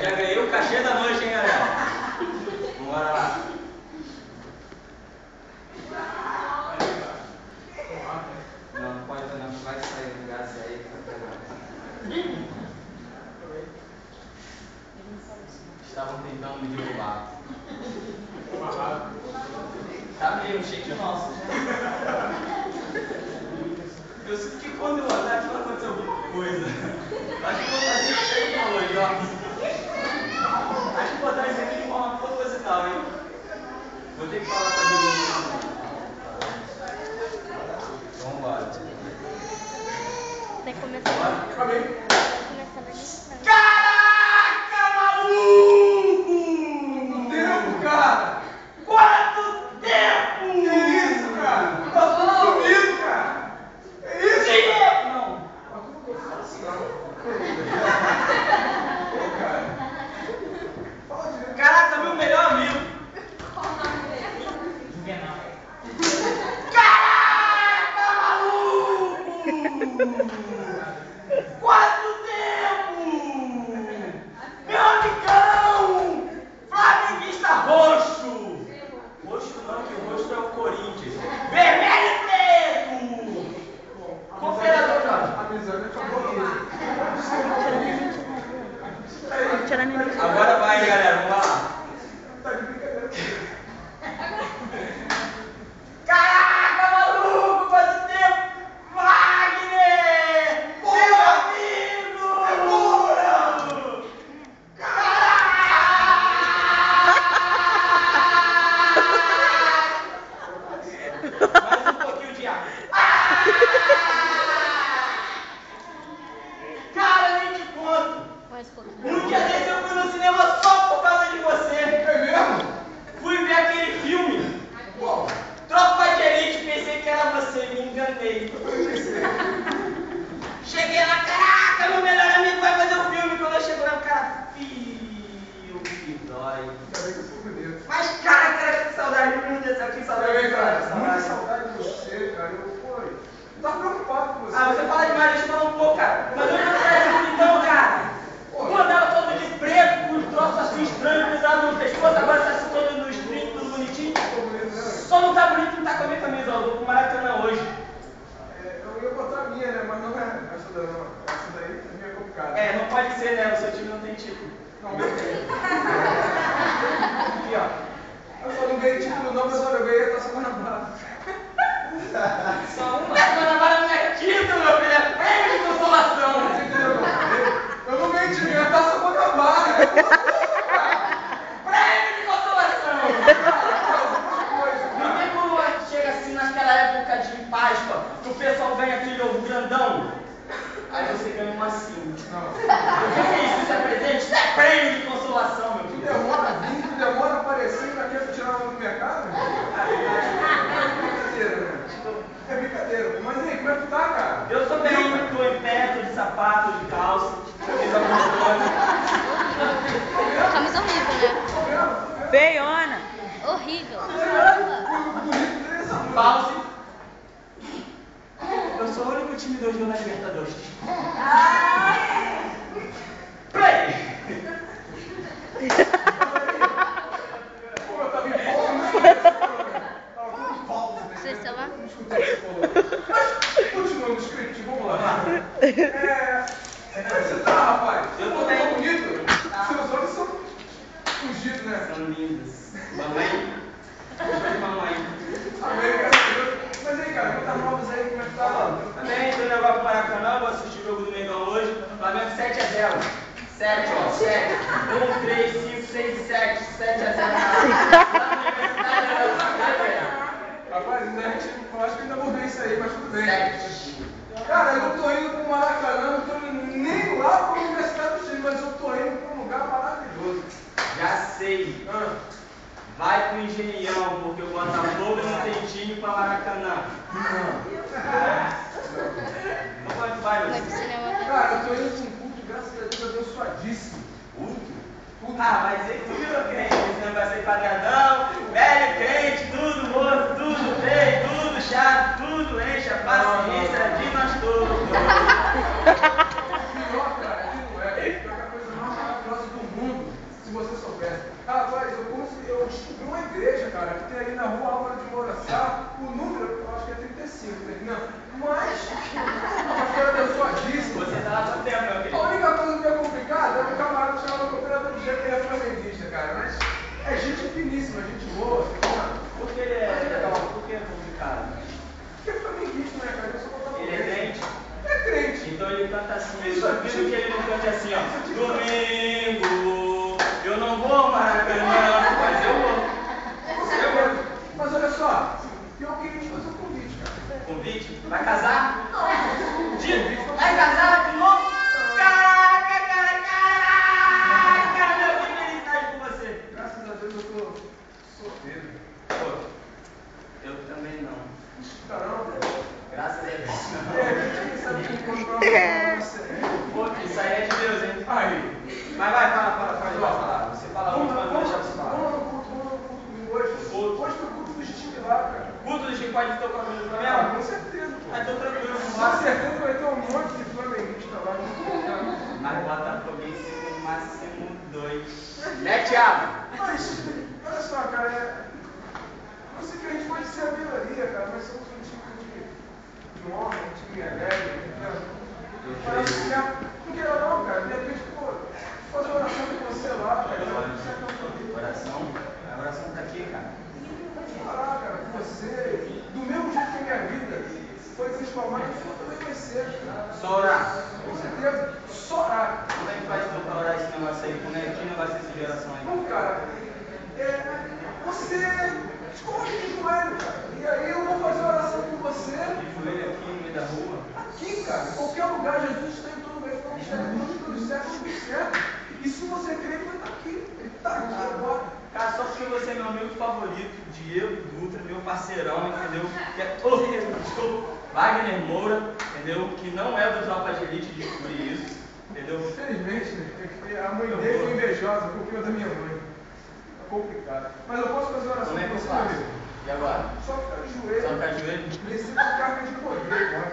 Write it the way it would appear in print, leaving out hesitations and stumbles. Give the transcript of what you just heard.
Já ganhei o cachê da noite, hein, galera? Bora lá. Não pode não, vai sair do gás aí. Estavam tentando me derrubar. Tá meio cheio de nosso. Eu sinto que quando eu andar aqui vai acontecer alguma coisa. Acho que vou fazer isso aí hoje, ó. Acho que vou botar isso aqui de forma proposital, hein? Vou ter que falar com a Juliana. Vamos embora. Vai começar. Bora? Vai começar a ministrar. Caraca, maluco! Quanto tempo, cara? Quanto tempo! Que isso, cara? Tá tudo sumido, cara. Que isso? Sim. Não. Mas como que eu faço, não? Pô, cara. Fala direito. Caraca, meu melhor amigo. Qual o nome dele? Juvenal. Caraca, maluco! Quanto tempo! Meu amigão! Flamenguista roxo! Roxo não, que o roxo é o Corinthians. Vermelho e preto! Cooperador, Jorge. A amizade acabou aqui. Tirar minha mente. Agora vai, galera, vamos lá. Tá de brincadeira. Caraca, maluco, quanto tempo! Wagner! Meu amigo! Mais um pouquinho de água. Cara, nem te conto. Mais um pouquinho. Um dia desse eu fui no cinema só por causa de você. É mesmo? Fui ver aquele filme. Qual? Tropa de Elite, pensei que era você, me enganei. Cheguei lá, caraca, meu melhor amigo vai fazer o filme. Quando eu chego lá, o cara, fio, que dói. Ainda bem que eu sou bonito. Mas, cara, que saudade, meu Deus do céu, que saudade. Também, cara. que Muita saudade de você, cara. Eu tava preocupado com você. Ah, você fala demais, deixa eu falar um pouco, cara. Mas eu não quero então, cara. Tu andava todo de preto, com os troços assim estranhos, cruzado no pescoço, agora tá se todo no street, tudo bonitinho. Tô bonito, né? Só não tá bonito, não tá com a minha camisa, ó. Eu vou pro Maracanã hoje. Eu ia botar a minha, né? Mas não é essa daí, não. Essa daí é meio complicada. É, não pode ser, né? O seu time não tem título. Não, meu tem. Aqui, ó. Eu só não ganhei título não, mas olha, eu ganhei a Taça Guanabara. Só uma. Mas agora não é título, meu filho, é prêmio de consolação. Você entendeu? Eu não ganhei título, eu ganhei a Taça Guanabara. Prêmio de consolação. Não tem como chega assim naquela época de Páscoa, que o pessoal ganha aquele ovo grandão. Aí você ganha uma assim. Não. O que é isso? Isso é presente? Isso é prêmio de consolação, meu Tu filho. demora a vir, tu demora a aparecer e daqui a tirar ela do mercado? É brincadeira, né? É brincadeira. Mas e aí, como é que tu tá, cara? Eu sou bem, tô em pé, tô de sapato, de calça, camisa monotônica. Camisa horrível, né? Tô vendo. Feiona. Horrível. Bonito dessa música. Pause. Eu sou o único time do Rio na Libertadores. Play! Pô, eu tava em pausa, né? Tava tudo em pausa, né? Seu celular? Não escutei o que você falou. Mas, continuando o script, vamos lá. Como é que você tá, rapaz? Eu tô Pô, bem. tá bonito. Seus olhos são fugidos, né? São lindas. Mamãe? Mamãe. Amém, graças a Deus. Mas aí, cara, conta novas aí, como é que tá? Também tô indo agora pro Maracanã, vou assistir o jogo do Mengão hoje. Flamengo 7-0. 7, ó, 7. 1, 3, 5, 6 e 7. 7-0. Rapaz, ainda a gente, eu acho que ainda vou ver isso aí, mas tudo bem. 7. Cara, eu tô indo pro Maracanã, não tô indo nem lá pra Universidade do Chile, mas eu tô indo pra um lugar maravilhoso. Já sei. Vai pro Engenhão, porque o Botafogo não tem time pra Maracanã. Então pode vai, Vai pro meu. cinema. Cara, eu tô indo pra um culto, graças a Deus, abençoadíssimo. Culto? Ah, vai ser que tu virou crente, esse não vai ser quadradão, velho crente, tudo morto, tudo feio, tudo chato, tudo enche a paciência de nós todos. Pior, cara, que não é. permitiu que ele não cante assim, ó. Domingo, eu não vou ao Maracanã, mas eu vou. Mas olha só, eu queria te fazer um convite, cara. Convite? Vai casar? Vai casar de novo? Caraca, meu, que felicidade com você. Graças a Deus eu tô solteiro. Pô, eu também não. Caramba. Graças a Deus. Quem sabe que encontrou uma você. Pô, isso aí é de Deus, hein? Aí. Mas vai, fala. Você fala muito, mas não deixa você falar. Vamos no culto hoje. Hoje foi o culto do time lá, cara. Culto do Chico pode ter o cabelo do Ah, Flamengo? com certeza, pô. Ah, então tranquilo, Com vamos lá. certeza vai ter um monte de flamenguista lá. Mas Botafoguense no máximo 2. Né, Thiago? Mas, olha só, cara, eu sei que a gente pode ser a minoria, cara, mas somos um time de honra, um time alegre, entendeu? Parece que não quero não, cara, de repente, pô, fazer uma oração com você lá, cara, A oração tá aqui, cara. falar, cara, com você, do mesmo jeito que a minha vida foi transformada, a sua também vai ser, cara. Só orar. Com certeza, só orar. Como é que faz pra orar esse negócio aí? Que negócio é esse de oração aí? Bom, cara, você se coloca de joelho, cara, e aí eu vou fazer oração com você. De joelho aqui no meio da rua. Aqui, cara, em qualquer lugar, Jesus está em todo lugar, ele está em todos os séculos dos séculos. E se você crer, ele está aqui. Ele está aqui agora. Cara, só porque você é meu amigo favorito, Diego Dutra, meu parceirão, entendeu? Que é horrível, Wagner Moura, entendeu? Que não é do Tropa de Elite, descobri isso, entendeu? Infelizmente, né, a mãe dele foi invejosa, culpa da minha mãe. É complicado. Mas eu posso fazer oração Como é que com eu você, faço? meu amigo? E agora? Só ficar de joelho. Só ficar de joelho? Descer com carga de poder, cara.